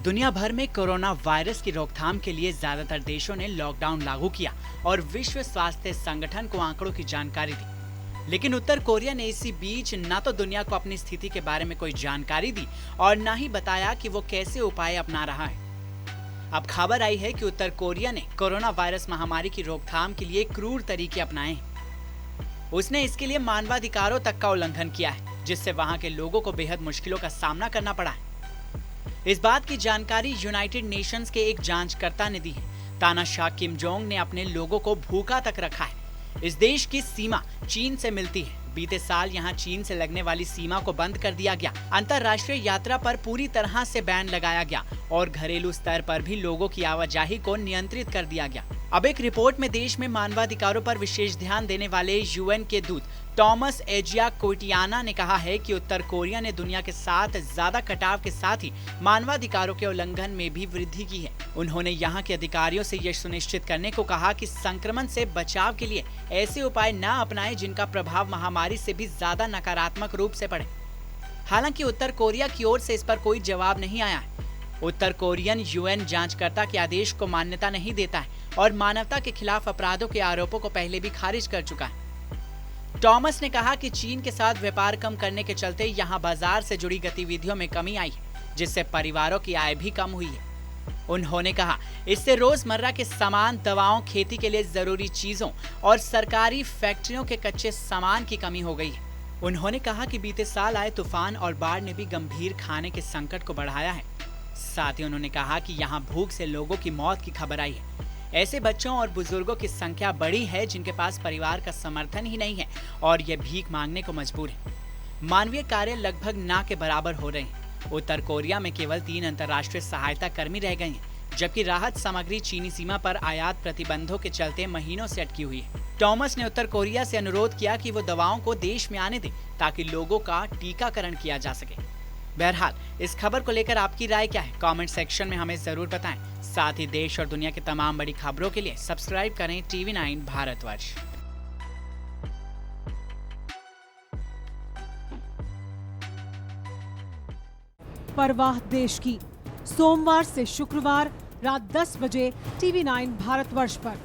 दुनिया भर में कोरोना वायरस की रोकथाम के लिए ज्यादातर देशों ने लॉकडाउन लागू किया और विश्व स्वास्थ्य संगठन को आंकड़ों की जानकारी दी। लेकिन उत्तर कोरिया ने इसी बीच न तो दुनिया को अपनी स्थिति के बारे में कोई जानकारी दी और न ही बताया कि वो कैसे उपाय अपना रहा है। अब खबर आई है कि उत्तर कोरिया ने कोरोना वायरस महामारी की रोकथाम के लिए क्रूर तरीके अपनाए हैं। उसने इसके लिए मानवाधिकारों तक का उल्लंघन किया है, जिससे वहां के लोगों को बेहद मुश्किलों का सामना करना पड़ा है। इस बात की जानकारी यूनाइटेड नेशंस के एक जांचकर्ता ने दी है। तानाशाह किम जोंग ने अपने लोगों को भूखा तक रखा है। इस देश की सीमा चीन से मिलती है। बीते साल यहां चीन से लगने वाली सीमा को बंद कर दिया गया। अंतर्राष्ट्रीय यात्रा पर पूरी तरह से बैन लगाया गया और घरेलू स्तर पर भी लोगों की आवाजाही को नियंत्रित कर दिया गया। अब एक रिपोर्ट में देश में मानवाधिकारों पर विशेष ध्यान देने वाले यूएन के दूत टॉमस एजिया कोटियाना ने कहा है कि उत्तर कोरिया ने दुनिया के साथ ज्यादा कटाव के साथ ही मानवाधिकारों के उल्लंघन में भी वृद्धि की है। उन्होंने यहां के अधिकारियों से यह सुनिश्चित करने को कहा कि संक्रमण से बचाव के लिए ऐसे उपाय न अपनाएं जिनका प्रभाव महामारी से भी ज्यादा नकारात्मक रूप से पड़े। हालांकि उत्तर कोरिया की ओर से इस पर कोई जवाब नहीं आया है। उत्तर कोरियन यूएन जांचकर्ता के आदेश को मान्यता नहीं देता है और मानवता के खिलाफ अपराधों के आरोपों को पहले भी खारिज कर चुका है। टॉमस ने कहा कि चीन के साथ व्यापार कम करने के चलते यहां बाजार से जुड़ी गतिविधियों में कमी आई है, जिससे परिवारों की आय भी कम हुई है। उन्होंने कहा, इससे रोजमर्रा के सामान, दवाओं, खेती के लिए जरूरी चीजों और सरकारी फैक्ट्रियों के कच्चे सामान की कमी हो गई है। उन्होंने कहा कि बीते साल आए तूफान और बाढ़ ने भी गंभीर खाने के संकट को बढ़ाया है। साथ ही उन्होंने कहा कि यहाँ भूख से लोगों की मौत की खबर आई है। ऐसे बच्चों और बुजुर्गों की संख्या बड़ी है जिनके पास परिवार का समर्थन ही नहीं है और ये भीख मांगने को मजबूर है। मानवीय कार्य लगभग ना के बराबर हो रहे हैं। उत्तर कोरिया में केवल 3 अंतर्राष्ट्रीय सहायता कर्मी रह गए हैं, जबकि राहत सामग्री चीनी सीमा पर आयात प्रतिबंधों के चलते महीनों से अटकी हुई है। टॉमस ने उत्तर कोरिया से अनुरोध किया कि वो दवाओं को देश में आने दे ताकि लोगों का टीकाकरण किया जा सके। बहरहाल, इस खबर को लेकर आपकी राय क्या है? कमेंट सेक्शन में हमें जरूर बताएं। साथ ही देश और दुनिया की तमाम बड़ी खबरों के लिए सब्सक्राइब करें TV9 भारतवर्ष। परवाह देश की, सोमवार से शुक्रवार रात 10 बजे TV9 भारतवर्ष पर।